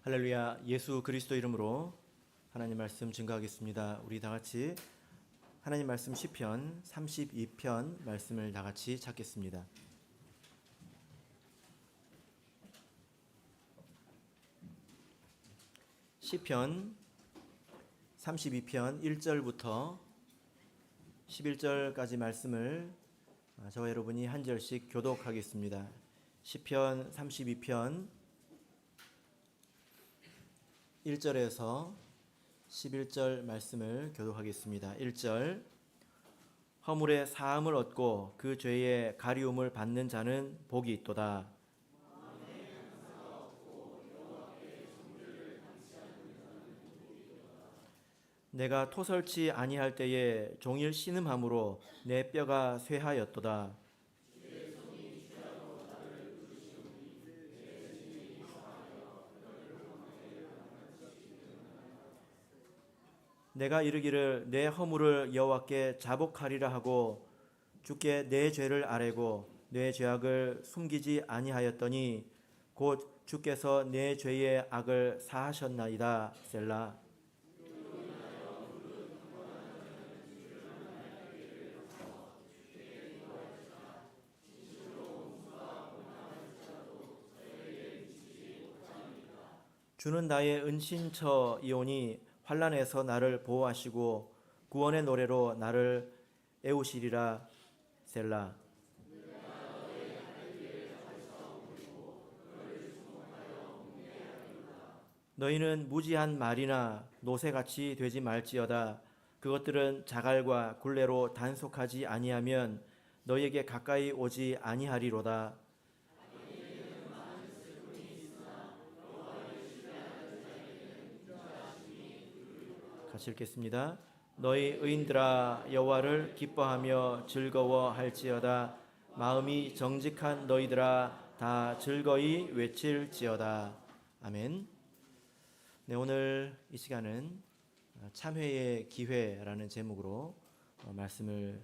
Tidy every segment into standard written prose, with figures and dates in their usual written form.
할렐루야. 예수 그리스도 이름으로 하나님 말씀 증거하겠습니다. 우리 다 같이 하나님 말씀 시편 32편 말씀을 다 같이 찾겠습니다. 시편 32편 1절부터 11절까지 말씀을 저와 여러분이 한 절씩 교독하겠습니다. 시편 32편 1절에서 11절 말씀을 교독하겠습니다. 1절. 허물의 사함을 얻고 그 죄의 가리움을 받는 자는 복이 있도다. 내가 토설치 아니할 때에 종일 신음함으로 내 뼈가 쇠하였도다. 내가 이르기를 내 허물을 여호와께 자복하리라 하고 주께 내 죄를 아뢰고 내 죄악을 숨기지 아니하였더니 곧 주께서 내 죄의 악을 사하셨나이다. 셀라. 주는 나의 은신처이오니 환난에서 나를 보호하시고 구원의 노래로 나를 애우시리라. 셀라. 너희는 무지한 말이나 노새같이 되지 말지어다. 그것들은 자갈과 굴레로 단속하지 아니하면 너희에게 가까이 오지 아니하리로다. 같이 읽겠습니다. 너희 의인들아 여호와를 기뻐하며 즐거워할지어다. 마음이 정직한 너희들아 다 즐거이 외칠지어다. 아멘. 네, 오늘 이 시간은 참회의 기회라는 제목으로 말씀을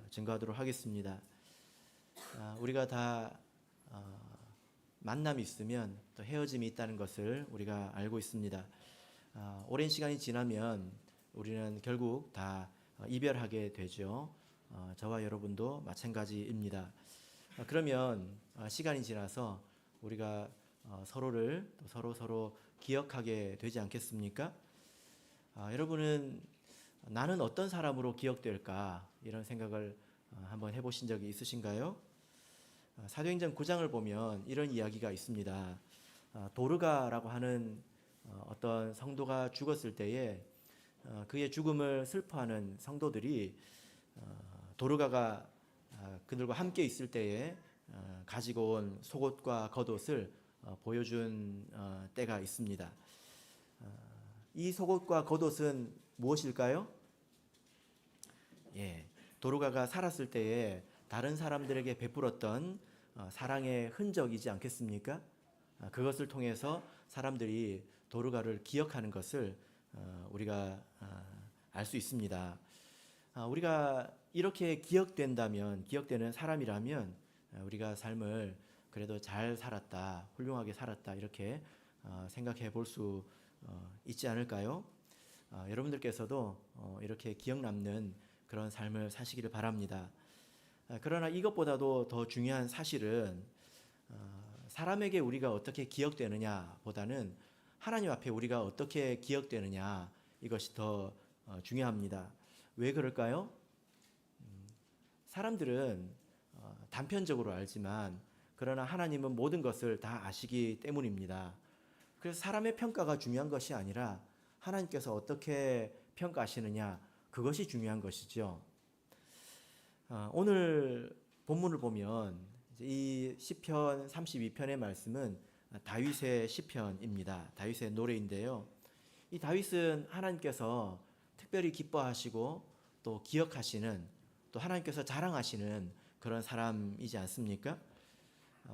증거하도록 하겠습니다. 우리가 다 만남이 있으면 또 헤어짐이 있다는 것을 우리가 알고 있습니다. 오랜 시간이 지나면 우리는 결국 다 이별하게 되죠. 저와 여러분도 마찬가지입니다. 그러면 시간이 지나서 우리가 서로를 또 서로 기억하게 되지 않겠습니까? 여러분은 나는 어떤 사람으로 기억될까? 이런 생각을 한번 해보신 적이 있으신가요? 사도행전 9장을 보면 이런 이야기가 있습니다. 도르가라고 하는 어떤 성도가 죽었을 때에 그의 죽음을 슬퍼하는 성도들이 도르가가 그들과 함께 있을 때에 가지고 온 속옷과 겉옷을 보여준 때가 있습니다. 이 속옷과 겉옷은 무엇일까요? 도르가가 살았을 때에 다른 사람들에게 베풀었던 사랑의 흔적이지 않겠습니까? 그것을 통해서 사람들이 도르가를 기억하는 것을 우리가 알 수 있습니다. 우리가 이렇게 기억되는 사람이라면 우리가 삶을 그래도 잘 살았다, 훌륭하게 살았다 이렇게 생각해 볼 수 있지 않을까요? 여러분들께서도 이렇게 기억 남는 그런 삶을 사시기를 바랍니다. 그러나 이것보다도 더 중요한 사실은 사람에게 우리가 어떻게 기억되느냐 보다는 하나님 앞에 우리가 어떻게 기억되느냐 이것이 더 중요합니다. 왜 그럴까요? 사람들은 단편적으로 알지만 그러나 하나님은 모든 것을 다 아시기 때문입니다. 그래서 사람의 평가가 중요한 것이 아니라 하나님께서 어떻게 평가하시느냐 그것이 중요한 것이죠. 오늘 본문을 보면 이 시편 32편의 말씀은 다윗의 시편입니다. 다윗의 노래인데요. 이 다윗은 하나님께서 특별히 기뻐하시고 또 기억하시는 또 하나님께서 자랑하시는 그런 사람이지 않습니까?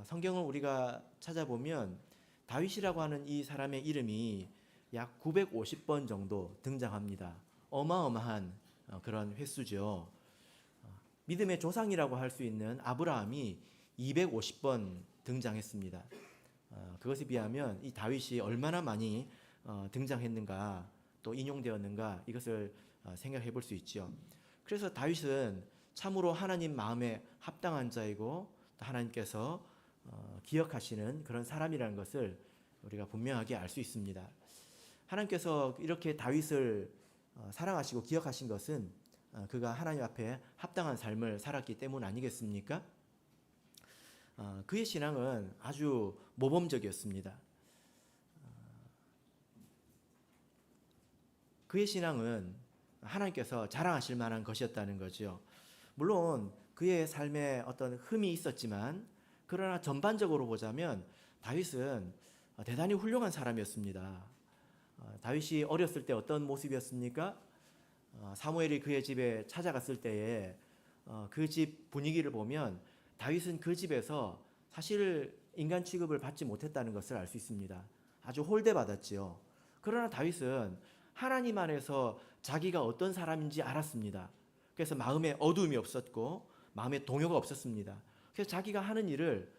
성경을 우리가 찾아보면 다윗이라고 하는 이 사람의 이름이 약 950번 정도 등장합니다. 어마어마한 그런 횟수죠. 믿음의 조상이라고 할 수 있는 아브라함이 250번 등장했습니다. 그것에 비하면 이 다윗이 얼마나 많이 등장했는가, 또 인용되었는가, 이것을 생각해 볼 수 있죠. 그래서 다윗은 참으로 하나님 마음에 합당한 자이고, 또 하나님께서 기억하시는 그런 사람이라는 것을 우리가 분명하게 알 수 있습니다. 하나님께서 이렇게 다윗을 사랑하시고 기억하신 것은 그가 하나님 앞에 합당한 삶을 살았기 때문 아니겠습니까? 그의 신앙은 아주 모범적이었습니다. 그의 신앙은 하나님께서 자랑하실 만한 것이었다는 거죠. 물론 그의 삶에 어떤 흠이 있었지만, 그러나 전반적으로 보자면 다윗은 대단히 훌륭한 사람이었습니다. 다윗이 어렸을 때 어떤 모습이었습니까? 사무엘이 그의 집에 찾아갔을 때에 그 집 분위기를 보면 다윗은 그 집에서 사실 인간 취급을 받지 못했다는 것을 알 수 있습니다. 아주 홀대받았지요. 그러나 다윗은 하나님 안에서 자기가 어떤 사람인지 알았습니다. 그래서 마음에 어두움이 없었고 마음에 동요가 없었습니다. 그래서 자기가 하는 일을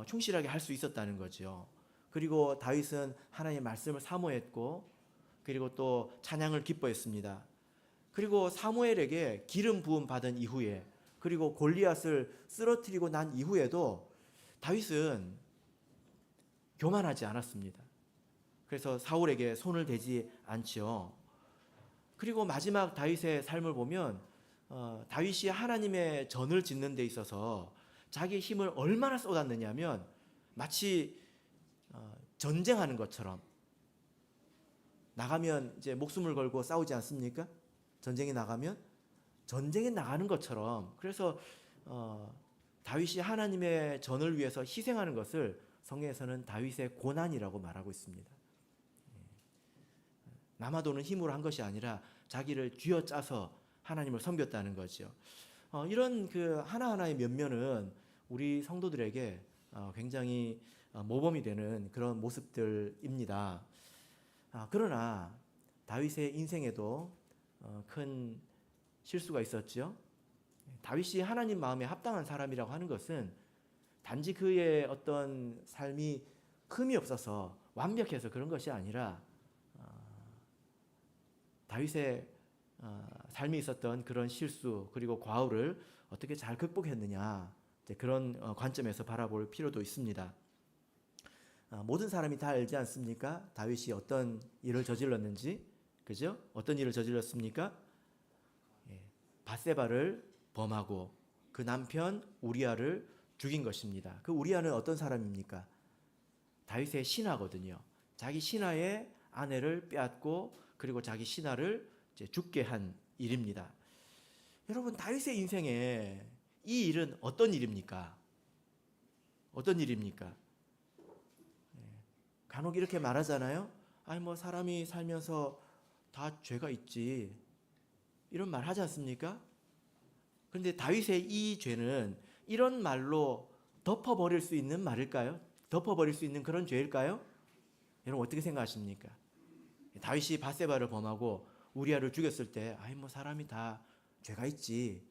충실하게 할 수 있었다는 거죠. 그리고 다윗은 하나님의 말씀을 사모했고, 그리고 또 찬양을 기뻐했습니다. 그리고 사무엘에게 기름 부음 받은 이후에, 그리고 골리앗을 쓰러뜨리고 난 이후에도 다윗은 교만하지 않았습니다. 그래서 사울에게 손을 대지 않지요. 그리고 마지막 다윗의 삶을 보면 다윗이 하나님의 전을 짓는 데 있어서 자기의 힘을 얼마나 쏟았느냐면 마치 전쟁하는 것처럼, 나가면 이제 목숨을 걸고 싸우지 않습니까? 전쟁에 나가면 전쟁에 나가는 것처럼. 그래서 다윗이 하나님의 전을 위해서 희생하는 것을 성경에서는 다윗의 고난이라고 말하고 있습니다. 남아도는 힘으로 한 것이 아니라 자기를 쥐어짜서 하나님을 섬겼다는 거죠. 이런 그 하나하나의 면면은 우리 성도들에게 굉장히 모범이 되는 그런 모습들입니다. 그러나 다윗의 인생에도 큰 실수가 있었죠. 다윗이 하나님 마음에 합당한 사람이라고 하는 것은 단지 그의 어떤 삶이 흠이 없어서 완벽해서 그런 것이 아니라 다윗의 삶에 있었던 그런 실수, 그리고 과오를 어떻게 잘 극복했느냐, 그런 관점에서 바라볼 필요도 있습니다. 모든 사람이 다 알지 않습니까? 다윗이 어떤 일을 저질렀는지. 그죠? 어떤 일을 저질렀습니까? 밧세바를 범하고 그 남편 우리아를 죽인 것입니다. 그 우리아는 어떤 사람입니까? 다윗의 신하거든요. 자기 신하의 아내를 빼앗고, 그리고 자기 신하를 이제 죽게 한 일입니다. 여러분, 다윗의 인생에 이 일은 어떤 일입니까? 어떤 일입니까? 간혹 이렇게 말하잖아요. 아니 뭐 사람이 살면서 다 죄가 있지, 이런 말 하지 않습니까? 그런데 다윗의 이 죄는 이런 말로 덮어버릴 수 있는 말일까요? 덮어버릴 수 있는 그런 죄일까요? 여러분 어떻게 생각하십니까? 다윗이 밧세바를 범하고 우리아를 죽였을 때 아이 뭐 사람이 다 죄가 있지,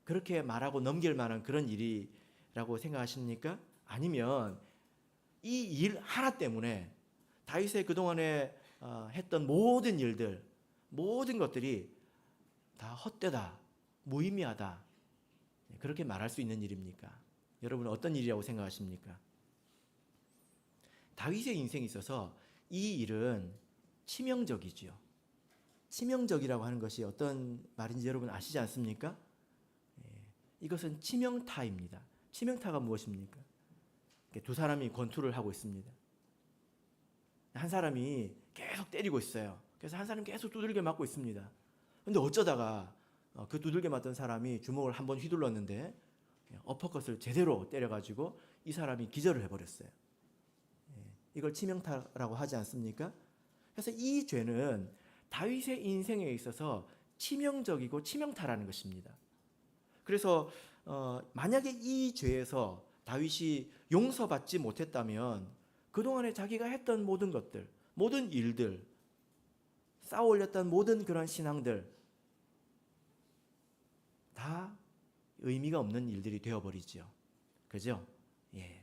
그렇게 말하고 넘길 만한 그런 일이라고 생각하십니까? 아니면 이 일 하나 때문에 다윗의 그동안에 했던 모든 일들, 모든 것들이 다 헛되다, 무의미하다, 그렇게 말할 수 있는 일입니까? 여러분은 어떤 일이라고 생각하십니까? 다윗의 인생에 있어서 이 일은 치명적이지요. 치명적이라고 하는 것이 어떤 말인지 여러분 아시지 않습니까? 이것은 치명타입니다. 치명타가 무엇입니까? 두 사람이 권투를 하고 있습니다. 한 사람이 계속 때리고 있어요. 그래서 한 사람이 계속 두들겨 맞고 있습니다. 근데 어쩌다가 그 두들겨 맞던 사람이 주먹을 한번 휘둘렀는데 어퍼컷을 제대로 때려가지고 이 사람이 기절을 해버렸어요. 이걸 치명타라고 하지 않습니까? 그래서 이 죄는 다윗의 인생에 있어서 치명적이고 치명타라는 것입니다. 그래서 만약에 이 죄에서 다윗이 용서받지 못했다면 그동안에 자기가 했던 모든 것들, 모든 일들, 쌓아 올렸던 모든 그런 신앙들 다 의미가 없는 일들이 되어버리죠. 그죠? 예.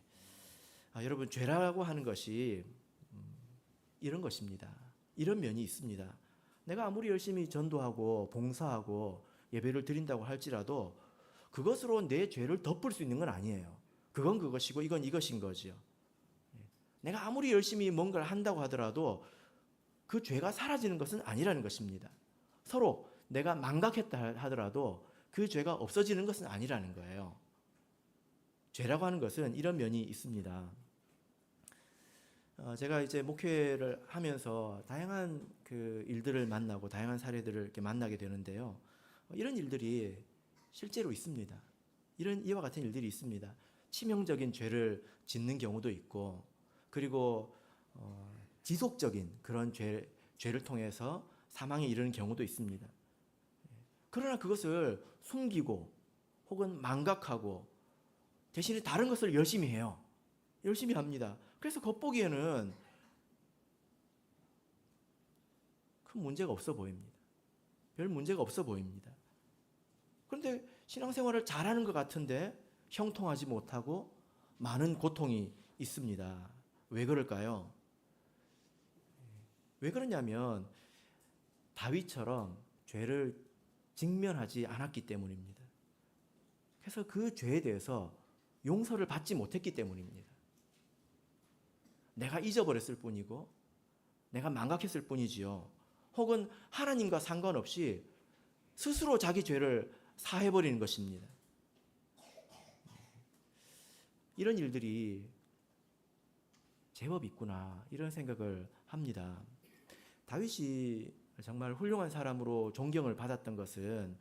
여러분, 죄라고 하는 것이 이런 것입니다. 이런 면이 있습니다. 내가 아무리 열심히 전도하고 봉사하고 예배를 드린다고 할지라도 그것으로 내 죄를 덮을 수 있는 건 아니에요. 그건 그것이고 이건 이것인 거죠. 내가 아무리 열심히 뭔가를 한다고 하더라도 그 죄가 사라지는 것은 아니라는 것입니다. 서로 내가 망각했다 하더라도 그 죄가 없어지는 것은 아니라는 거예요. 죄라고 하는 것은 이런 면이 있습니다. 제가 이제 목회를 하면서 다양한 그 일들을 만나고 다양한 사례들을 이렇게 만나게 되는데요. 이런 일들이 실제로 있습니다. 이와 같은 일들이 있습니다. 치명적인 죄를 짓는 경우도 있고, 그리고 지속적인 그런 죄를 통해서 사망에 이르는 경우도 있습니다. 그러나 그것을 숨기고 혹은 망각하고 대신에 다른 것을 열심히 해요. 열심히 합니다. 그래서 겉보기에는 큰 문제가 없어 보입니다. 별 문제가 없어 보입니다. 그런데 신앙생활을 잘하는 것 같은데 형통하지 못하고 많은 고통이 있습니다. 왜 그럴까요? 왜 그러냐면 다윗처럼 죄를 직면하지 않았기 때문입니다. 그래서 그 죄에 대해서 용서를 받지 못했기 때문입니다. 내가 잊어버렸을 뿐이고 내가 망각했을 뿐이지요. 혹은 하나님과 상관없이 스스로 자기 죄를 사해버리는 것입니다. 이런 일들이 제법 있구나, 이런 생각을 합니다. 다윗이 정말 훌륭한 사람으로 존경을 받았던 것은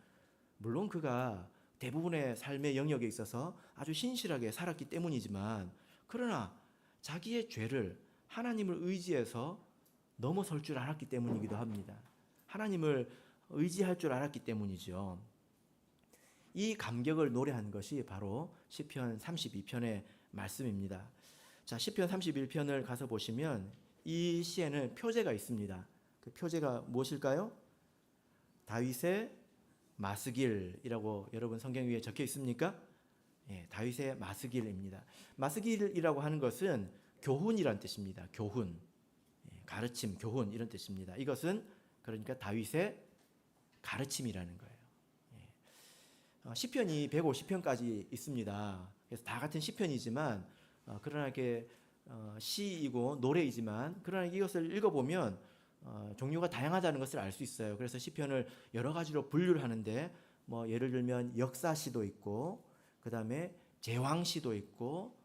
물론 그가 대부분의 삶의 영역에 있어서 아주 신실하게 살았기 때문이지만, 그러나 자기의 죄를 하나님을 의지해서 넘어설 줄 알았기 때문이기도 합니다. 하나님을 의지할 줄 알았기 때문이죠. 이 감격을 노래한 것이 바로 시편 32편의 말씀입니다. 자, 시편 31편을 가서 보시면 이 시에는 표제가 있습니다. 그 표제가 무엇일까요? 다윗의 마스길이라고 여러분 성경 위에 적혀 있습니까? 예, 다윗의 마스길입니다. 마스길이라고 하는 것은 교훈이란 뜻입니다. 교훈, 가르침, 교훈 이런 뜻입니다. 이것은 그러니까 다윗의 가르침이라는 거예요. 시편이 150편까지 있습니다. 그래서 다 같은 시편이지만 그러나 이게 시이고 노래이지만, 그러나 이것을 읽어보면 종류가 다양하다는 것을 알 수 있어요. 그래서 시편을 여러 가지로 분류를 하는데, 뭐 예를 들면 역사시도 있고, 그 다음에 제왕시도 있고,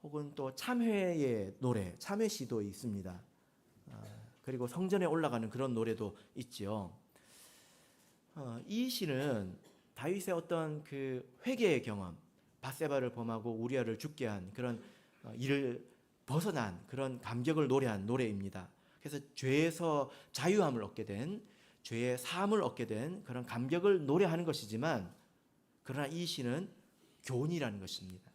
혹은 또 참회의 노래, 참회시도 있습니다. 그리고 성전에 올라가는 그런 노래도 있지요. 이 시는 다윗의 어떤 그 회개의 경험, 밧세바를 범하고 우리아를 죽게 한 그런 일을 벗어난 그런 감격을 노래한 노래입니다. 그래서 죄에서 자유함을 얻게 된, 죄의 사함을 얻게 된 그런 감격을 노래하는 것이지만, 그러나 이 시는 교훈이라는 것입니다.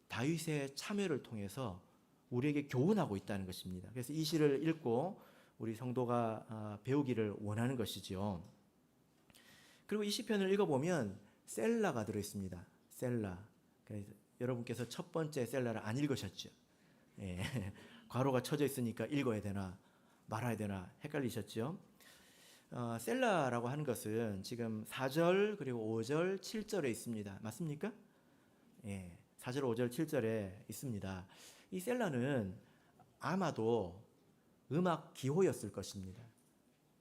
다윗의 참회를 통해서 우리에게 교훈하고 있다는 것입니다. 그래서 이 시를 읽고 우리 성도가 배우기를 원하는 것이지요. 그리고 이 시편을 읽어보면 셀라가 들어있습니다. 셀라. 여러분께서 첫 번째 셀라를 안 읽으셨죠? 예. 괄호가 쳐져 있으니까 읽어야 되나 말아야 되나 헷갈리셨죠? 셀라라고 하는 것은 지금 4절 그리고 5절 7절에 있습니다. 맞습니까? 예. 4절 5절 7절에 있습니다. 이 셀라는 아마도 음악 기호였을 것입니다.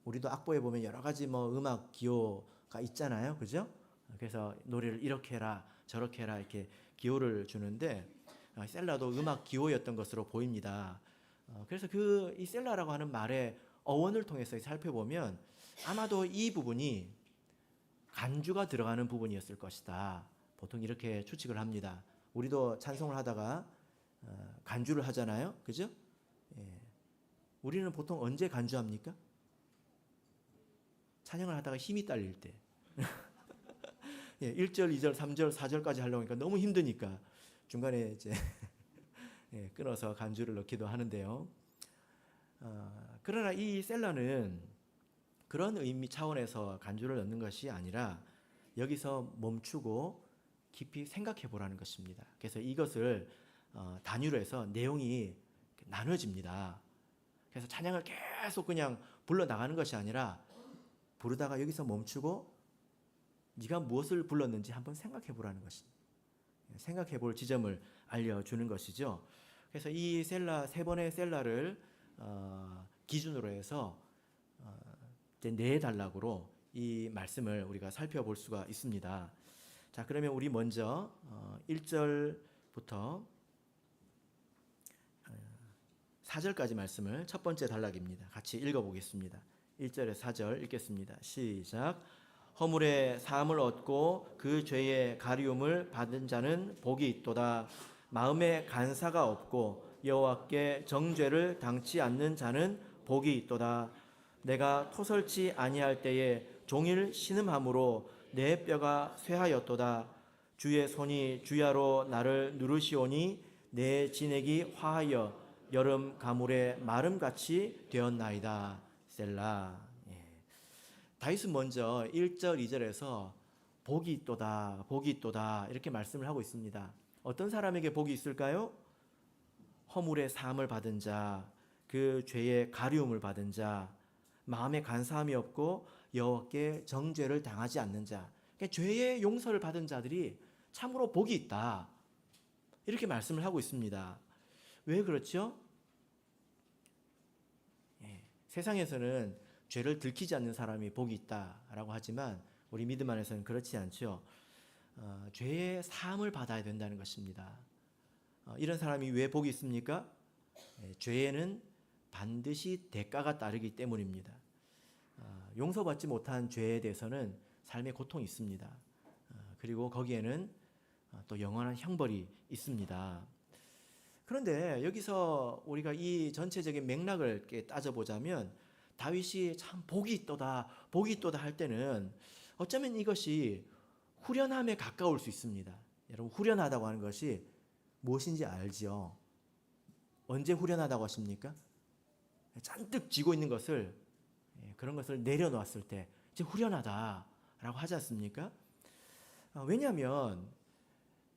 우리도 악보에 보면 여러 가지 뭐 음악 기호가 있잖아요. 그죠? 그래서 노래를 이렇게 해라 저렇게 해라 이렇게 기호를 주는데, 셀라도 음악 기호였던 것으로 보입니다. 그래서 이 셀라라고 하는 말의 어원을 통해서 살펴보면 아마도 이 부분이 간주가 들어가는 부분이었을 것이다. 보통 이렇게 추측을 합니다. 우리도 찬송을 하다가 간주를 하잖아요. 그죠? 예. 우리는 보통 언제 간주합니까? 찬양을 하다가 힘이 딸릴 때. 예, 1절, 2절, 3절, 4절까지 하려고 하니까 너무 힘드니까 중간에 이제 예, 끊어서 간주를 넣기도 하는데요. 그러나 이 셀라는 그런 의미 차원에서 간주를 넣는 것이 아니라 여기서 멈추고 깊이 생각해 보라는 것입니다. 그래서 이것을 단위로 해서 내용이 나눠집니다. 그래서 찬양을 계속 그냥 불러 나가는 것이 아니라 부르다가 여기서 멈추고 네가 무엇을 불렀는지 한번 생각해 보라는 것입니다. 생각해 볼 지점을 알려주는 것이죠. 그래서 이 셀라, 세 번의 셀라를 기준으로 해서 이제 네 단락으로 이 말씀을 우리가 살펴볼 수가 있습니다. 자, 그러면 우리 먼저 1절부터 4절까지 말씀을 첫 번째 단락입니다. 같이 읽어보겠습니다. 1절에 4절 읽겠습니다. 시작. 허물의 사함을 얻고 그 죄의 가리움을 받은 자는 복이 있도다. 마음에 간사가 없고 여호와께 정죄를 당치 않는 자는 복이 있도다. 내가 토설치 아니할 때에 종일 신음함으로 내 뼈가 쇠하였도다. 주의 손이 주야로 나를 누르시오니 내 진액이 화하여 여름 가물의 마름같이 되었나이다. 셀라. 다윗은 먼저 1절, 2절에서 복이 있도다, 복이 있도다 이렇게 말씀을 하고 있습니다. 어떤 사람에게 복이 있을까요? 허물의 사함을 받은 자, 그 죄의 가리움을 받은 자, 마음에 간사함이 없고 여호와께 정죄를 당하지 않는 자, 그러니까 죄의 용서를 받은 자들이 참으로 복이 있다. 이렇게 말씀을 하고 있습니다. 왜 그렇죠? 세상에서는 죄를 들키지 않는 사람이 복이 있다라고 하지만 우리 믿음 안에서는 그렇지 않죠. 죄의 사함을 받아야 된다는 것입니다. 이런 사람이 왜 복이 있습니까? 죄에는 반드시 대가가 따르기 때문입니다. 용서받지 못한 죄에 대해서는 삶의 고통이 있습니다. 그리고 거기에는 또 영원한 형벌이 있습니다. 그런데 여기서 우리가 이 전체적인 맥락을 따져보자면 다윗이 참 복이 있도다, 복이 있도다 할 때는 어쩌면 이것이 후련함에 가까울 수 있습니다. 여러분, 후련하다고 하는 것이 무엇인지 알지요? 언제 후련하다고 하십니까? 잔뜩 쥐고 있는 것을, 그런 것을 내려놓았을 때 이제 후련하다라고 하지 않습니까? 왜냐하면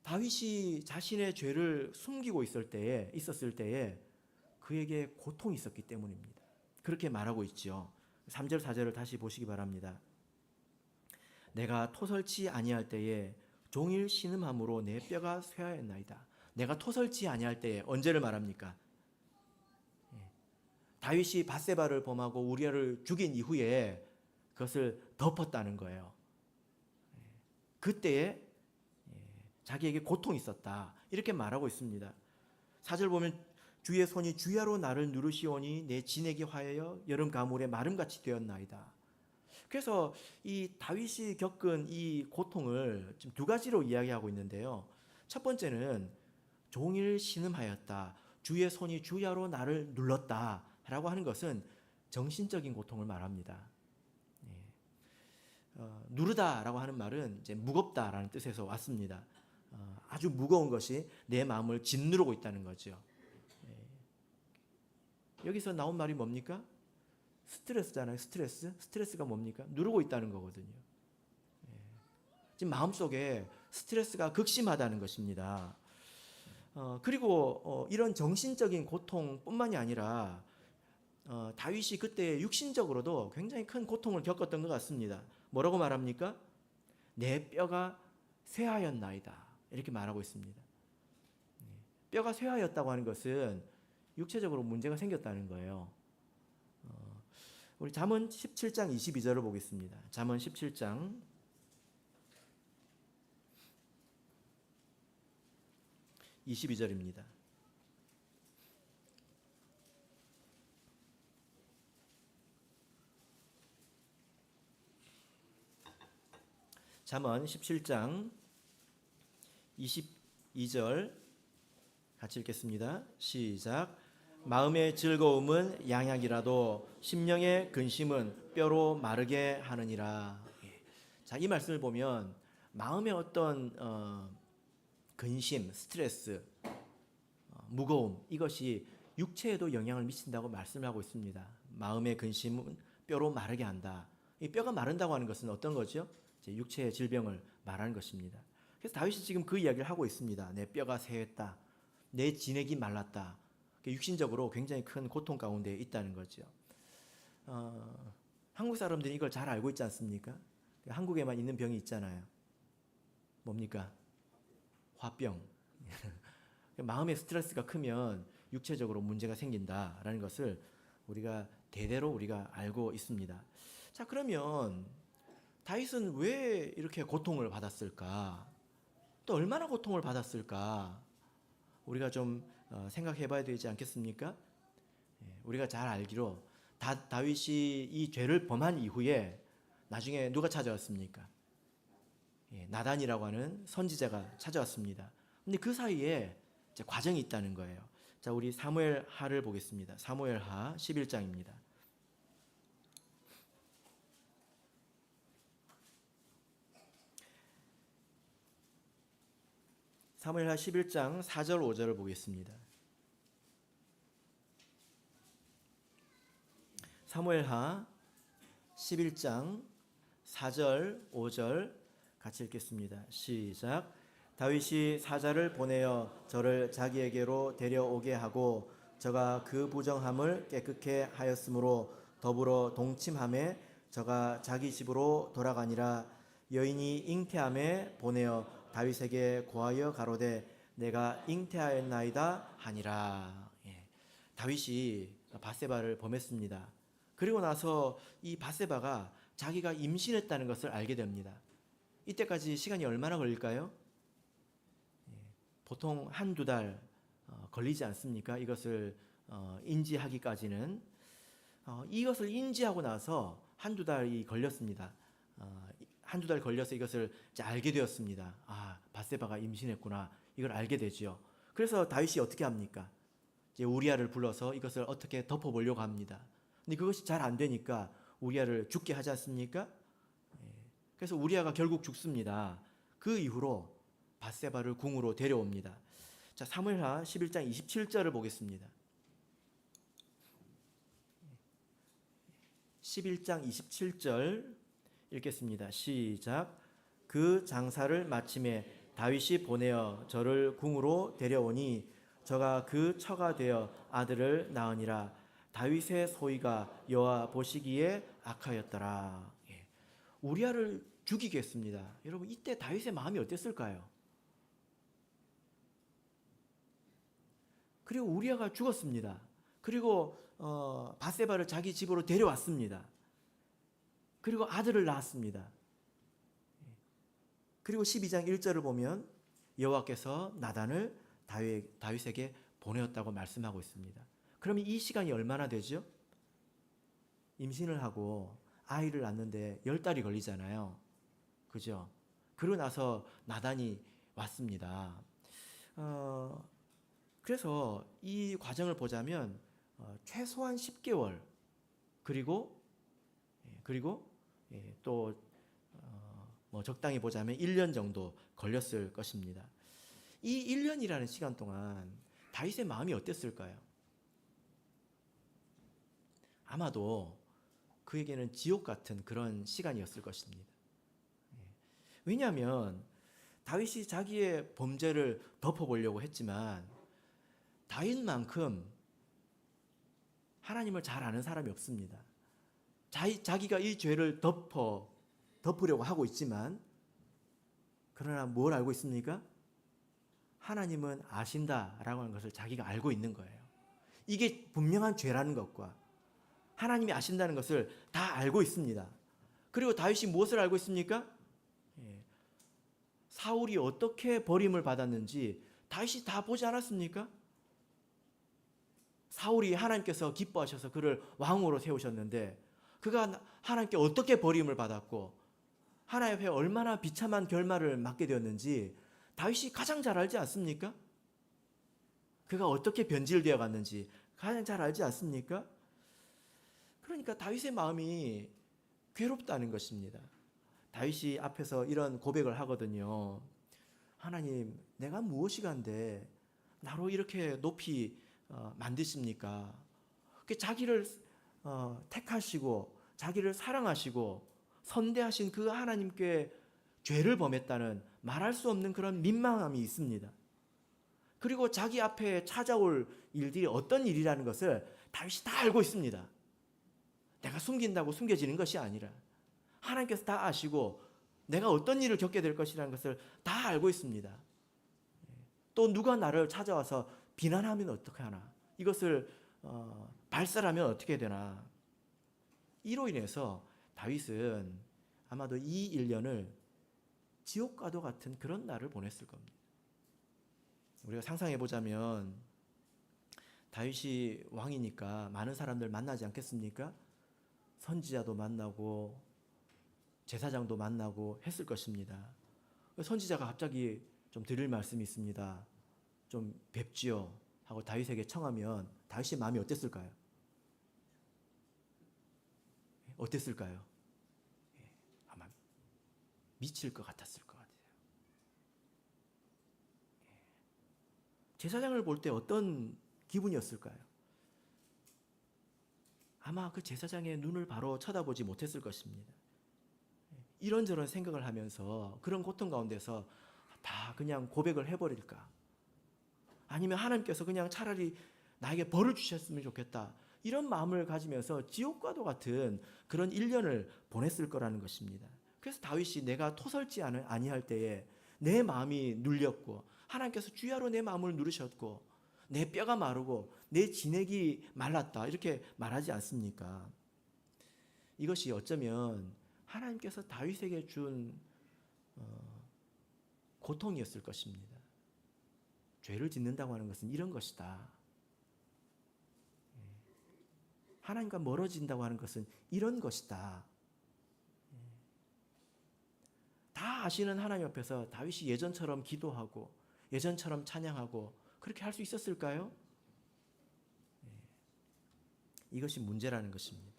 다윗이 자신의 죄를 숨기고 있었을 때에 그에게 고통이 있었기 때문입니다. 그렇게 말하고 있죠. 3절 4절을 다시 보시기 바랍니다. 내가 토설치 아니할 때에 종일 신음함으로 내 뼈가 쇠하였나이다. 내가 토설치 아니할 때에 언제를 말합니까? 다윗이 밧세바를 범하고 우리아를 죽인 이후에 그것을 덮었다는 거예요. 그때에 자기에게 고통이 있었다. 이렇게 말하고 있습니다. 4절 보면 주의 손이 주야로 나를 누르시오니 내 진액이 화하여 여름 가물의 마름같이 되었나이다. 그래서 이 다윗이 겪은 이 고통을 지금 두 가지로 이야기하고 있는데요. 첫 번째는 종일 신음하였다. 주의 손이 주야로 나를 눌렀다. 라고 하는 것은 정신적인 고통을 말합니다. 누르다라고 하는 말은 이제 무겁다라는 뜻에서 왔습니다. 아주 무거운 것이 내 마음을 짓누르고 있다는 거죠. 여기서 나온 말이 뭡니까? 스트레스잖아요. 스트레스가 뭡니까? 누르고 있다는 거거든요. 지금 마음속에 스트레스가 극심하다는 것입니다. 그리고 이런 정신적인 고통뿐만이 아니라 다윗이 그때 육신적으로도 굉장히 큰 고통을 겪었던 것 같습니다. 뭐라고 말합니까? 내 뼈가 쇠하였나이다. 이렇게 말하고 있습니다. 뼈가 쇠하였다고 하는 것은 육체적으로 문제가 생겼다는 거예요. 우리 잠언 17장 22절을 보겠습니다. 잠언 17장 22절입니다. 잠언 17장 22절 같이 읽겠습니다. 시작. 마음의 즐거움은 양약이라도 심령의 근심은 뼈로 마르게 하느니라. 자, 이 말씀을 보면 마음의 어떤 근심, 스트레스, 무거움 이것이 육체에도 영향을 미친다고 말씀을 하고 있습니다. 마음의 근심은 뼈로 마르게 한다. 이 뼈가 마른다고 하는 것은 어떤 거죠? 육체의 질병을 말하는 것입니다. 그래서 다윗이 지금 그 이야기를 하고 있습니다. 내 뼈가 새했다. 내 진액이 말랐다. 육신적으로 굉장히 큰 고통 가운데 있다는 거죠. 한국 사람들이 이걸 잘 알고 있지 않습니까? 한국에만 있는 병이 있잖아요. 뭡니까? 화병. 마음의 스트레스가 크면 육체적으로 문제가 생긴다라는 것을 우리가 대대로 우리가 알고 있습니다. 자, 그러면 다윗은 왜 이렇게 고통을 받았을까? 또 얼마나 고통을 받았을까? 우리가 좀 생각해 봐야 되지 않겠습니까? 우리가 잘 알기로 다윗이 이 죄를 범한 이후에 나중에 누가 찾아왔습니까? 나단이라고 하는 선지자가 찾아왔습니다. 근데 그 사이에 이제 과정이 있다는 거예요. 자, 우리 사무엘하를 보겠습니다. 사무엘하 11장입니다. 사무엘하 11장 4절 5절을 보겠습니다. 사무엘하 11장 4절 5절 같이 읽겠습니다. 시작. 다윗이 사자를 보내어 저를 자기에게로 데려오게 하고 저가 그 부정함을 깨끗게 하였으므로 더불어 동침함에 저가 자기 집으로 돌아가니라. 여인이 잉태함에 보내어 다윗에게 고하여 가로되 내가 잉태하였나이다 하니라. 다윗이 밧세바를 범했습니다. 그리고 나서 이 밧세바가 자기가 임신했다는 것을 알게 됩니다. 이때까지 시간이 얼마나 걸릴까요? 보통 한두 달 걸리지 않습니까? 이것을 인지하기까지는. 이것을 인지하고 나서 한두 달이 걸렸습니다. 한두 달 걸려서 이것을 이제 알게 되었습니다. 아, 밧세바가 임신했구나. 이걸 알게 되죠. 그래서 다윗이 어떻게 합니까? 이제 우리아를 불러서 이것을 어떻게 덮어보려고 합니다. 근데 그것이 잘 안 되니까 우리아를 죽게 하지 않습니까? 그래서 우리아가 결국 죽습니다. 그 이후로 밧세바를 궁으로 데려옵니다. 자, 사무엘하 11장 27절을 보겠습니다. 11장 27절 읽겠습니다. 시작. 그 장사를 마침에 다윗이 보내어 저를 궁으로 데려오니 저가 그 처가 되어 아들을 낳으니라. 다윗의 소위가 여호와 보시기에 악하였더라. 우리아를 죽이겠습니다. 여러분, 이때 다윗의 마음이 어땠을까요? 그리고 우리아가 죽었습니다. 그리고 밧세바를 자기 집으로 데려왔습니다. 그리고 아들을 낳았습니다. 그리고 12장 1절을 보면 여호와께서 나단을 다윗에게 보내었다고 말씀하고 있습니다. 그러면 이 시간이 얼마나 되죠? 임신을 하고 아이를 낳는데 10달이 걸리잖아요. 그죠? 그러고 나서 나단이 왔습니다. 그래서 이 과정을 보자면 최소한 10개월 그리고 또 적당히 보자면 1년 정도 걸렸을 것입니다. 이 1년이라는 시간 동안 다윗의 마음이 어땠을까요? 아마도 그에게는 지옥 같은 그런 시간이었을 것입니다. 왜냐하면 다윗이 자기의 범죄를 덮어보려고 했지만 다윗만큼 하나님을 잘 아는 사람이 없습니다. 자기가 이 죄를 덮으려고 하고 있지만 그러나 뭘 알고 있습니까? 하나님은 아신다라고 하는 것을 자기가 알고 있는 거예요. 이게 분명한 죄라는 것과 하나님이 아신다는 것을 다 알고 있습니다. 그리고 다윗이 무엇을 알고 있습니까? 사울이 어떻게 버림을 받았는지 다윗이 다 보지 않았습니까? 사울이 하나님께서 기뻐하셔서 그를 왕으로 세우셨는데 그가 하나님께 어떻게 버림을 받았고 하나님 앞에 얼마나 비참한 결말을 맞게 되었는지 다윗이 가장 잘 알지 않습니까? 그가 어떻게 변질되어 갔는지 가장 잘 알지 않습니까? 그러니까 다윗의 마음이 괴롭다는 것입니다. 다윗이 앞에서 이런 고백을 하거든요. 하나님, 내가 무엇이간데 나로 이렇게 높이 만드십니까? 자기를 택하시고 자기를 사랑하시고 선대하신 그 하나님께 죄를 범했다는 말할 수 없는 그런 민망함이 있습니다. 그리고 자기 앞에 찾아올 일들이 어떤 일이라는 것을 다윗이 다 알고 있습니다. 내가 숨긴다고 숨겨지는 것이 아니라 하나님께서 다 아시고 내가 어떤 일을 겪게 될 것이라는 것을 다 알고 있습니다. 또 누가 나를 찾아와서 비난하면 어떻게 하나, 이것을 발설하면 어떻게 되나. 이로 인해서 다윗은 아마도 이 1년을 지옥과도 같은 그런 날을 보냈을 겁니다. 우리가 상상해 보자면 다윗이 왕이니까 많은 사람들 만나지 않겠습니까? 선지자도 만나고 제사장도 만나고 했을 것입니다. 선지자가 갑자기 좀 드릴 말씀이 있습니다. 좀 뵙지요 하고 다윗에게 청하면 다윗의 마음이 어땠을까요? 어땠을까요? 아마 미칠 것 같았을 것 같아요. 제사장을 볼 때 어떤 기분이었을까요? 아마 그 제사장의 눈을 바로 쳐다보지 못했을 것입니다. 이런저런 생각을 하면서 그런 고통 가운데서 다 그냥 고백을 해버릴까? 아니면 하나님께서 그냥 차라리 나에게 벌을 주셨으면 좋겠다, 이런 마음을 가지면서 지옥과도 같은 그런 1년을 보냈을 거라는 것입니다. 그래서 다윗이 내가 토설지 아니할 때에 내 마음이 눌렸고 하나님께서 주야로 내 마음을 누르셨고 내 뼈가 마르고 내 진액이 말랐다, 이렇게 말하지 않습니까? 이것이 어쩌면 하나님께서 다윗에게 준 고통이었을 것입니다. 죄를 짓는다고 하는 것은 이런 것이다. 하나님과 멀어진다고 하는 것은 이런 것이다. 다 아시는 하나님 앞에서 다윗이 예전처럼 기도하고 예전처럼 찬양하고 그렇게 할 수 있었을까요? 이것이 문제라는 것입니다.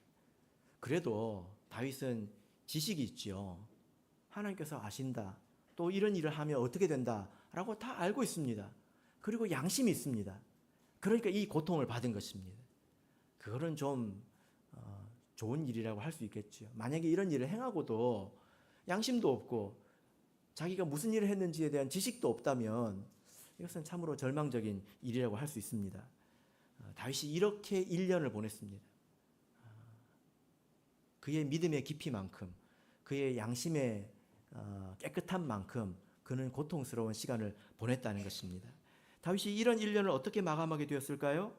그래도 다윗은 지식이 있지요. 하나님께서 아신다, 또 이런 일을 하면 어떻게 된다라고 다 알고 있습니다. 그리고 양심이 있습니다. 그러니까 이 고통을 받은 것입니다. 그거는 좀 좋은 일이라고 할 수 있겠죠. 만약에 이런 일을 행하고도 양심도 없고 자기가 무슨 일을 했는지에 대한 지식도 없다면 이것은 참으로 절망적인 일이라고 할 수 있습니다. 다윗이 이렇게 1년을 보냈습니다. 그의 믿음의 깊이만큼, 그의 양심의 깨끗한 만큼 그는 고통스러운 시간을 보냈다는 것입니다. 다윗이 이런 1년을 어떻게 마감하게 되었을까요?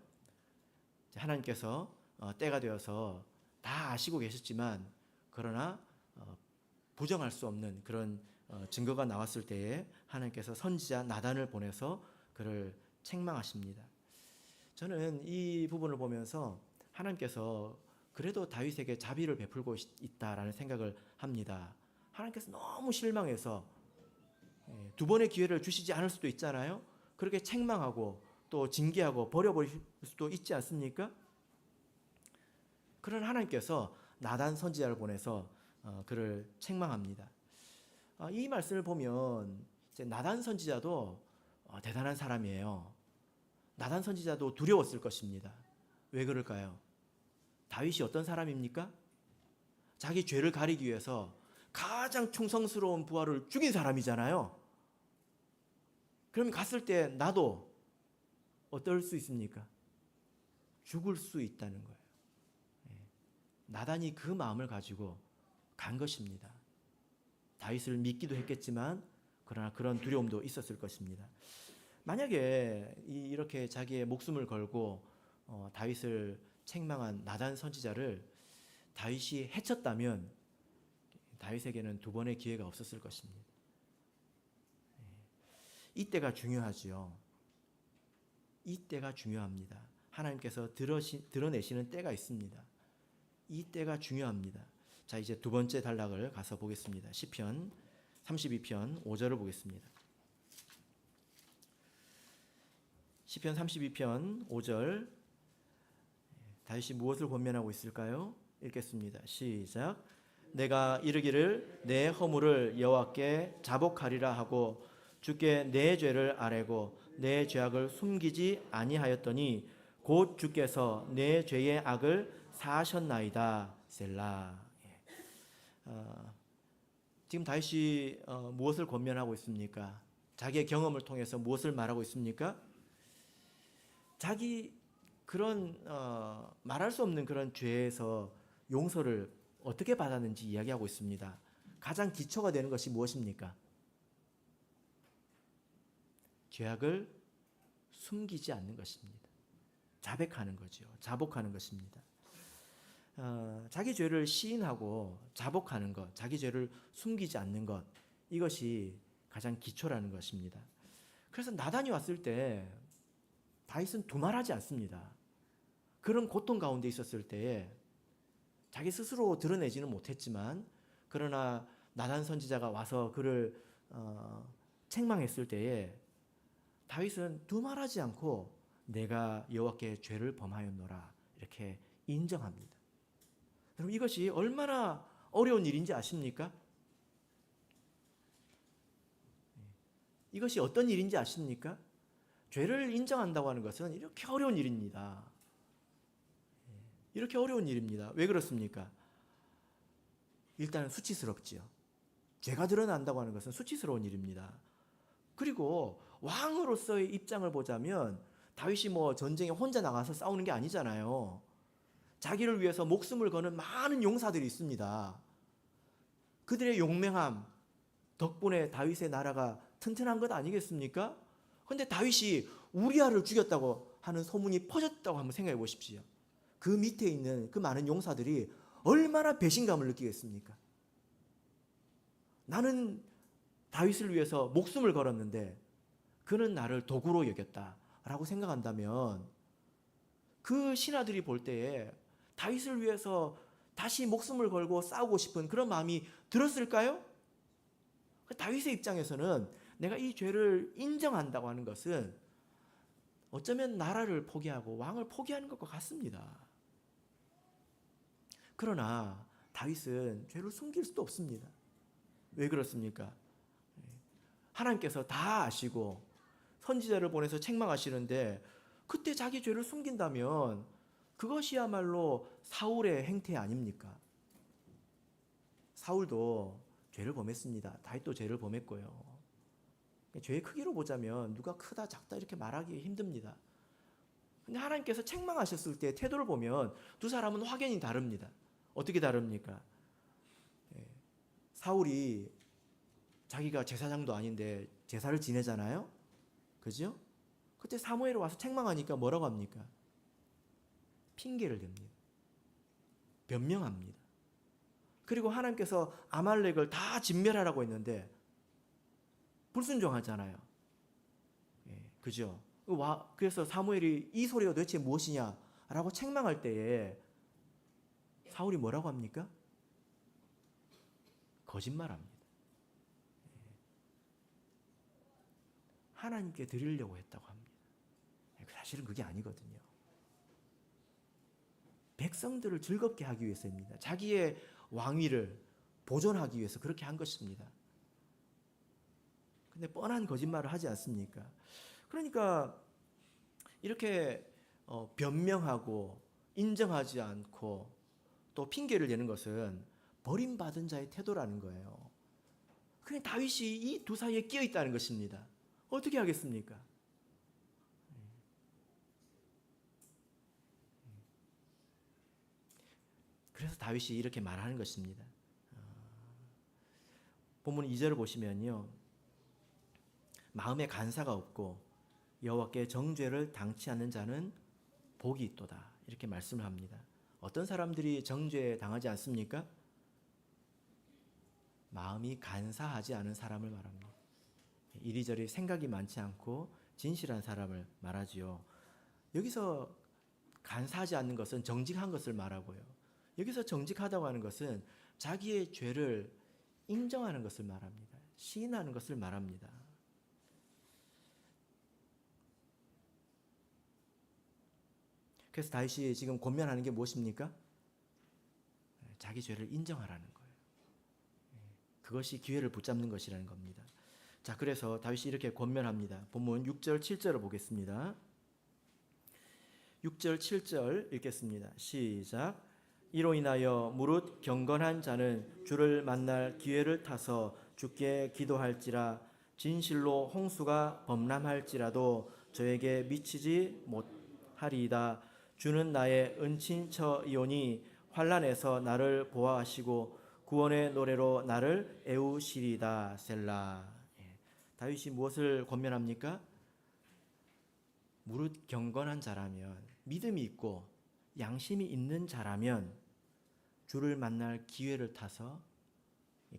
하나님께서 때가 되어서 다 아시고 계셨지만 그러나 부정할 수 없는 그런 증거가 나왔을 때에 하나님께서 선지자 나단을 보내서 그를 책망하십니다. 저는 이 부분을 보면서 하나님께서 그래도 다윗에게 자비를 베풀고 있다라는 생각을 합니다. 하나님께서 너무 실망해서 두 번의 기회를 주시지 않을 수도 있잖아요. 그렇게 책망하고 또 징계하고 버려버릴 수도 있지 않습니까? 그런 하나님께서 나단 선지자를 보내서 그를 책망합니다. 이 말씀을 보면 나단 선지자도 대단한 사람이에요. 나단 선지자도 두려웠을 것입니다. 왜 그럴까요? 다윗이 어떤 사람입니까? 자기 죄를 가리기 위해서 가장 충성스러운 부하를 죽인 사람이잖아요. 그럼 갔을 때 나도 어떨 수 있습니까? 죽을 수 있다는 거예요. 나단이 그 마음을 가지고 간 것입니다. 다윗을 믿기도 했겠지만 그러나 그런 두려움도 있었을 것입니다. 만약에 이렇게 자기의 목숨을 걸고 다윗을 책망한 나단 선지자를 다윗이 해쳤다면 다윗에게는 두 번의 기회가 없었을 것입니다. 이때가 중요하지요. 이때가 중요합니다. 하나님께서 드러내시는 때가 있습니다. 이 때가 중요합니다. 자, 이제 두 번째 단락을 가서 보겠습니다. 시편 32편 5절을 보겠습니다. 시편 32편 5절, 다윗이 무엇을 권면하고 있을까요? 읽겠습니다. 시작. 내가 이르기를 내 허물을 여호와께 자복하리라 하고 주께 내 죄를 아뢰고 내 죄악을 숨기지 아니하였더니 곧 주께서 내 죄의 악을 사하셨나이다. 셀라. 지금 다윗이 무엇을 권면하고 있습니까? 자기의 경험을 통해서 무엇을 말하고 있습니까? 자기 그런 말할 수 없는 그런 죄에서 용서를 어떻게 받았는지 이야기하고 있습니다. 가장 기초가 되는 것이 무엇입니까? 죄악을 숨기지 않는 것입니다. 자백하는 거죠. 자복하는 것입니다. 자기 죄를 시인하고 자복하는 것, 자기 죄를 숨기지 않는 것, 이것이 가장 기초라는 것입니다. 그래서 나단이 왔을 때 다윗은 두말하지 않습니다. 그런 고통 가운데 있었을 때에 자기 스스로 드러내지는 못했지만, 그러나 나단 선지자가 와서 그를 책망했을 때에 다윗은 두말하지 않고 내가 여호와께 죄를 범하였노라 이렇게 인정합니다. 여러분, 이것이 얼마나 어려운 일인지 아십니까? 이것이 어떤 일인지 아십니까? 죄를 인정한다고 하는 것은 이렇게 어려운 일입니다. 이렇게 어려운 일입니다. 왜 그렇습니까? 일단은 수치스럽지요. 죄가 드러난다고 하는 것은 수치스러운 일입니다. 그리고 왕으로서의 입장을 보자면 다윗이 뭐 전쟁에 혼자 나가서 싸우는 게 아니잖아요. 자기를 위해서 목숨을 거는 많은 용사들이 있습니다. 그들의 용맹함 덕분에 다윗의 나라가 튼튼한 것 아니겠습니까? 그런데 다윗이 우리아를 죽였다고 하는 소문이 퍼졌다고 한번 생각해 보십시오. 그 밑에 있는 그 많은 용사들이 얼마나 배신감을 느끼겠습니까? 나는 다윗을 위해서 목숨을 걸었는데 그는 나를 도구로 여겼다라고 생각한다면 그 신하들이 볼 때에 다윗을 위해서 다시 목숨을 걸고 싸우고 싶은 그런 마음이 들었을까요? 다윗의 입장에서는 내가 이 죄를 인정한다고 하는 것은 어쩌면 나라를 포기하고 왕을 포기하는 것과 같습니다. 그러나 다윗은 죄를 숨길 수도 없습니다. 왜 그렇습니까? 하나님께서 다 아시고 선지자를 보내서 책망하시는데 그때 자기 죄를 숨긴다면 그것이야말로 사울의 행태 아닙니까? 사울도 죄를 범했습니다. 다윗도 죄를 범했고요. 죄의 크기로 보자면 누가 크다 작다 이렇게 말하기 힘듭니다. 근데 하나님께서 책망하셨을 때 태도를 보면 두 사람은 확연히 다릅니다. 어떻게 다릅니까? 사울이 자기가 제사장도 아닌데 제사를 지내잖아요. 그죠? 그때 사무엘이 와서 책망하니까 뭐라고 합니까? 핑계를 댑니다. 변명합니다. 그리고 하나님께서 아말렉을 다 진멸하라고 했는데 불순종하잖아요. 그죠? 그래서 사무엘이 이 소리가 도대체 무엇이냐라고 책망할 때에 사울이 뭐라고 합니까? 거짓말합니다. 하나님께 드리려고 했다고 합니다. 사실은 그게 아니거든요. 백성들을 즐겁게 하기 위해서입니다. 자기의 왕위를 보존하기 위해서 그렇게 한 것입니다. 근데 뻔한 거짓말을 하지 않습니까? 그러니까 이렇게 변명하고 인정하지 않고 또 핑계를 대는 것은 버림받은 자의 태도라는 거예요. 그냥 다윗이 이 두 사이에 끼어 있다는 것입니다. 어떻게 하겠습니까? 그래서 다윗이 이렇게 말하는 것입니다. 본문 2절을 보시면요. 마음에 간사가 없고 여호와께 정죄를 당치 않는 자는 복이 있도다. 이렇게 말씀을 합니다. 어떤 사람들이 정죄에 당하지 않습니까? 마음이 간사하지 않은 사람을 말합니다. 이리저리 생각이 많지 않고 진실한 사람을 말하지요. 여기서 간사하지 않는 것은 정직한 것을 말하고요. 여기서 정직하다고 하는 것은 자기의 죄를 인정하는 것을 말합니다. 시인하는 것을 말합니다. 그래서 다윗이 지금 권면하는 게 무엇입니까? 자기 죄를 인정하라는 거예요. 그것이 기회를 붙잡는 것이라는 겁니다. 자, 그래서 다윗이 이렇게 권면합니다. 본문 6절, 7절을 보겠습니다. 6절, 7절 읽겠습니다. 시작. 이로 인하여 무릇 경건한 자는 주를 만날 기회를 타서 주께 기도할지라. 진실로 홍수가 범람할지라도 저에게 미치지 못하리이다. 주는 나의 은친처이오니 환난에서 나를 보호하시고 구원의 노래로 나를 애우시리다. 셀라. 다윗이 무엇을 권면합니까? 무릇 경건한 자라면, 믿음이 있고 양심이 있는 자라면 주를 만날 기회를 타서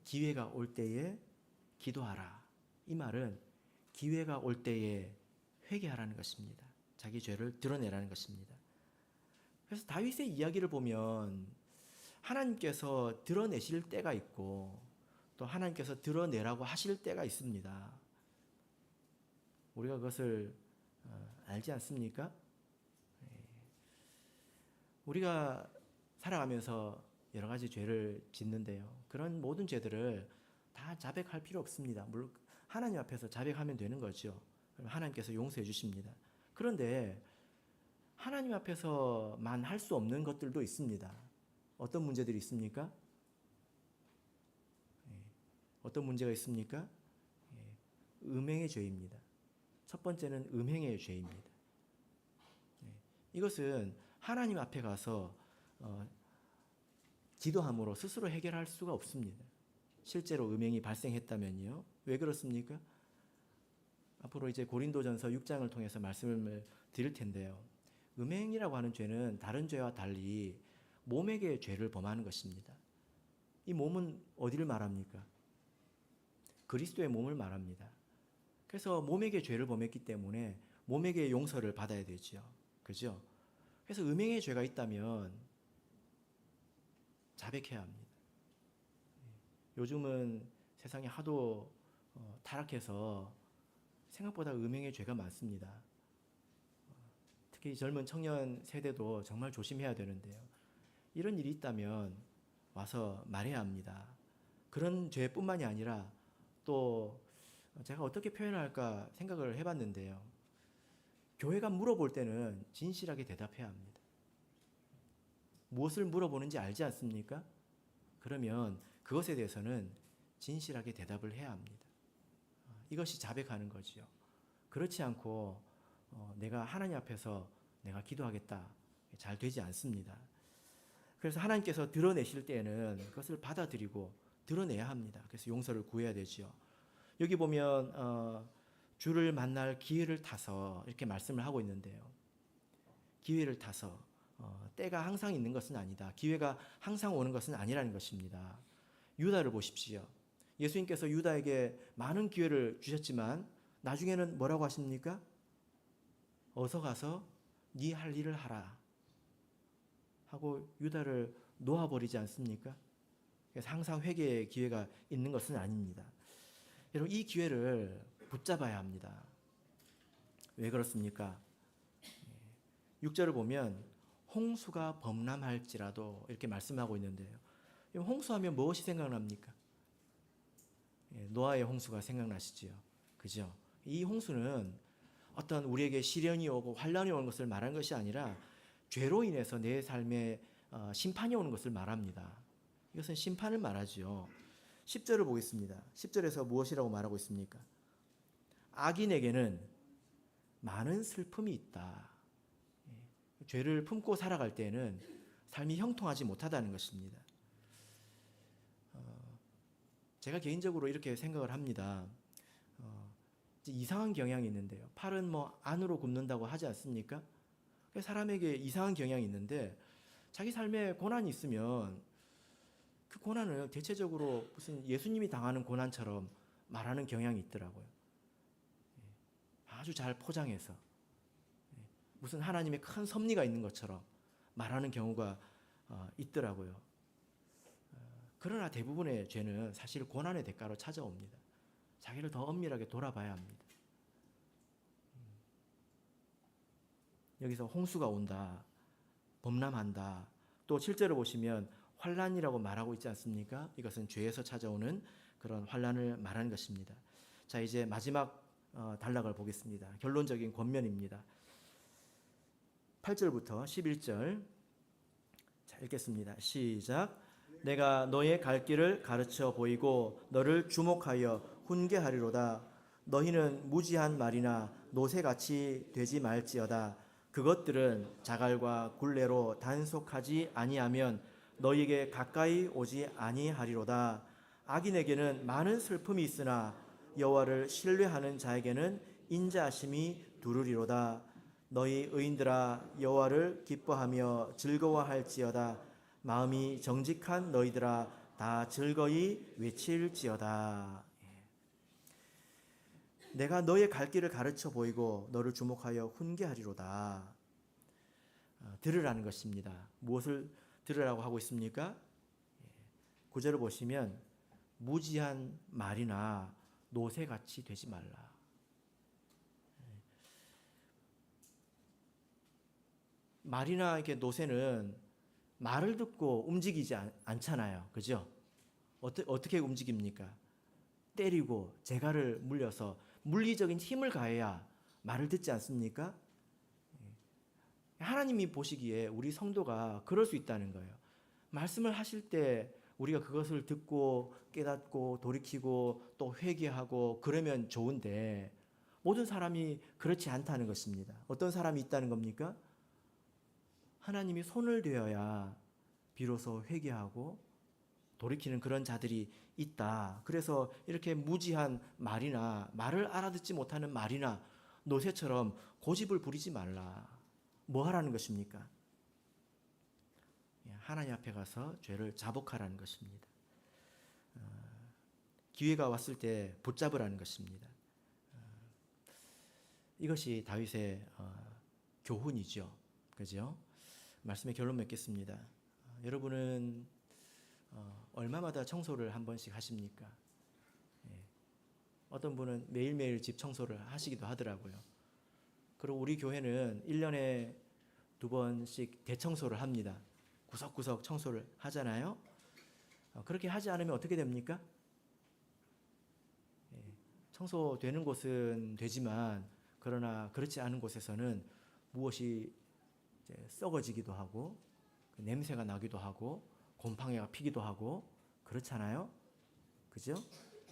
기회가 올 때에 기도하라. 이 말은 기회가 올 때에 회개하라는 것입니다. 자기 죄를 드러내라는 것입니다. 그래서 다윗의 이야기를 보면 하나님께서 드러내실 때가 있고 또 하나님께서 드러내라고 하실 때가 있습니다. 우리가 그것을 알지 않습니까? 우리가 살아가면서 여러 가지 죄를 짓는데요. 그런 모든 죄들을 다 자백할 필요 없습니다. 물론 하나님 앞에서 자백하면 되는 거죠. 그럼 하나님께서 용서해 주십니다. 그런데 하나님 앞에서만 할 수 없는 것들도 있습니다. 어떤 문제들이 있습니까? 어떤 문제가 있습니까? 음행의 죄입니다. 첫 번째는 음행의 죄입니다. 이것은 하나님 앞에 가서 기도함으로 스스로 해결할 수가 없습니다. 실제로 음행이 발생했다면요. 왜 그렇습니까? 앞으로 이제 고린도전서 6장을 통해서 말씀을 드릴 텐데요. 음행이라고 하는 죄는 다른 죄와 달리 몸에게 죄를 범하는 것입니다. 이 몸은 어디를 말합니까? 그리스도의 몸을 말합니다. 그래서 몸에게 죄를 범했기 때문에 몸에게 용서를 받아야 되죠. 그죠? 그래서 음행의 죄가 있다면 자백해야 합니다. 요즘은 세상이 하도 타락해서 생각보다 음행의 죄가 많습니다. 특히 젊은 청년 세대도 정말 조심해야 되는데요. 이런 일이 있다면 와서 말해야 합니다. 그런 죄뿐만이 아니라 또 제가 어떻게 표현할까 생각을 해봤는데요. 교회가 물어볼 때는 진실하게 대답해야 합니다. 무엇을 물어보는지 알지 않습니까? 그러면 그것에 대해서는 진실하게 대답을 해야 합니다. 이것이 자백하는 거지요. 그렇지 않고 내가 하나님 앞에서 내가 기도하겠다. 잘 되지 않습니다. 그래서 하나님께서 드러내실 때에는 그것을 받아들이고 드러내야 합니다. 그래서 용서를 구해야 되지요. 여기 보면 주를 만날 기회를 타서 이렇게 말씀을 하고 있는데요. 기회를 타서 때가 항상 있는 것은 아니다. 기회가 항상 오는 것은 아니라는 것입니다. 유다를 보십시오. 예수님께서 유다에게 많은 기회를 주셨지만 나중에는 뭐라고 하십니까? 어서 가서 네 할 일을 하라 하고 유다를 놓아버리지 않습니까? 그래서 항상 회개의 기회가 있는 것은 아닙니다. 여러분, 이 기회를 붙잡아야 합니다. 왜 그렇습니까? 6절을 보면 홍수가 범람할지라도 이렇게 말씀하고 있는데요. 홍수하면 무엇이 생각납니까? 노아의 홍수가 생각나시지요. 그죠? 이 홍수는 어떤 우리에게 시련이 오고 환란이 오는 것을 말하는 것이 아니라 죄로 인해서 내 삶에 심판이 오는 것을 말합니다. 이것은 심판을 말하죠. 10절을 보겠습니다. 10절에서 무엇이라고 말하고 있습니까? 악인에게는 많은 슬픔이 있다. 죄를 품고 살아갈 때에는 삶이 형통하지 못하다는 것입니다. 제가 개인적으로 이렇게 생각을 합니다. 이상한 경향이 있는데요. 팔은 뭐 안으로 굽는다고 하지 않습니까? 사람에게 이상한 경향이 있는데 자기 삶에 고난이 있으면 그 고난을 대체적으로 무슨 예수님이 당하는 고난처럼 말하는 경향이 있더라고요. 아주 잘 포장해서 무슨 하나님의 큰 섭리가 있는 것처럼 말하는 경우가 있더라고요. 그러나 대부분의 죄는 사실 고난의 대가로 찾아옵니다. 자기를 더 엄밀하게 돌아봐야 합니다. 여기서 홍수가 온다, 범람한다. 또 실제로 보시면 환란이라고 말하고 있지 않습니까? 이것은 죄에서 찾아오는 그런 환란을 말하는 것입니다. 자, 이제 마지막 단락을 보겠습니다. 결론적인 권면입니다. 8절부터 11절. 자, 읽겠습니다. 시작. 내가 너의 갈 길을 가르쳐 보이고 너를 주목하여 훈계하리로다. 너희는 무지한 말이나 노새같이 되지 말지어다. 그것들은 자갈과 굴레로 단속하지 아니하면 너희에게 가까이 오지 아니하리로다. 악인에게는 많은 슬픔이 있으나 여호와를 신뢰하는 자에게는 인자하심이 두르리로다. 너희 의인들아 여호와를 기뻐하며 즐거워할지어다. 마음이 정직한 너희들아 다 즐거이 외칠지어다. 내가 너의 갈 길을 가르쳐 보이고 너를 주목하여 훈계하리로다. 들으라는 것입니다. 무엇을 들으라고 하고 있습니까? 9절을 보시면 무지한 말이나 노새같이 되지 말라. 말이나 이렇게 노새는 말을 듣고 움직이지 않잖아요. 그죠? 어떻게 움직입니까? 때리고 재갈을 물려서 물리적인 힘을 가해야 말을 듣지 않습니까? 하나님이 보시기에 우리 성도가 그럴 수 있다는 거예요. 말씀을 하실 때 우리가 그것을 듣고 깨닫고 돌이키고 또 회개하고 그러면 좋은데 모든 사람이 그렇지 않다는 것입니다. 어떤 사람이 있다는 겁니까? 하나님이 손을 대어야 비로소 회개하고 돌이키는 그런 자들이 있다. 그래서 이렇게 무지한 말이나 말을 알아듣지 못하는 말이나 노새처럼 고집을 부리지 말라. 뭐 하라는 것입니까? 하나님 앞에 가서 죄를 자복하라는 것입니다. 기회가 왔을 때 붙잡으라는 것입니다. 이것이 다윗의 교훈이죠. 그죠? 말씀의 결론 맺겠습니다. 여러분은 얼마마다 청소를 한 번씩 하십니까? 어떤 분은 매일매일 집 청소를 하시기도 하더라고요. 그리고 우리 교회는 1년에 2번씩 대청소를 합니다. 구석구석 청소를 하잖아요. 그렇게 하지 않으면 어떻게 됩니까? 청소되는 곳은 되지만 그러나 그렇지 않은 곳에서는 무엇이 썩어지기도 하고 냄새가 나기도 하고 곰팡이가 피기도 하고 그렇잖아요. 그죠?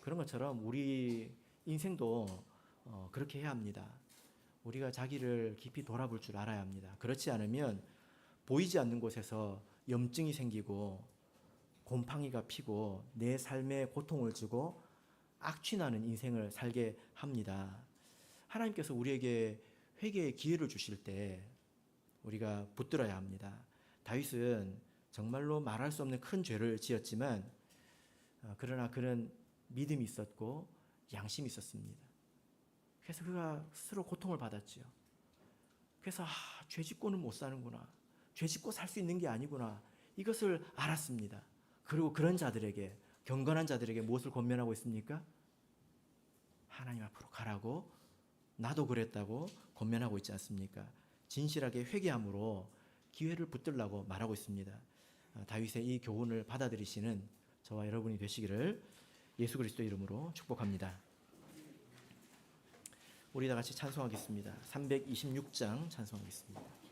그런 것처럼 우리 인생도 그렇게 해야 합니다. 우리가 자기를 깊이 돌아볼 줄 알아야 합니다. 그렇지 않으면 보이지 않는 곳에서 염증이 생기고 곰팡이가 피고 내 삶에 고통을 주고 악취나는 인생을 살게 합니다. 하나님께서 우리에게 회개의 기회를 주실 때 우리가 붙들어야 합니다. 다윗은 정말로 말할 수 없는 큰 죄를 지었지만 그러나 그는 믿음이 있었고 양심이 있었습니다. 그래서 그가 스스로 고통을 받았지요. 그래서 죄 짓고는 못 사는구나. 죄 짓고 살 수 있는 게 아니구나. 이것을 알았습니다. 그리고 그런 자들에게 경건한 자들에게 무엇을 권면하고 있습니까? 하나님 앞으로 가라고 나도 그랬다고 권면하고 있지 않습니까? 진실하게 회개함으로 기회를 붙들라고 말하고 있습니다. 다윗의 이 교훈을 받아들이시는 저와 여러분이 되시기를 예수 그리스도 이름으로 축복합니다. 우리 다 같이 찬송하겠습니다. 326장 찬송하겠습니다.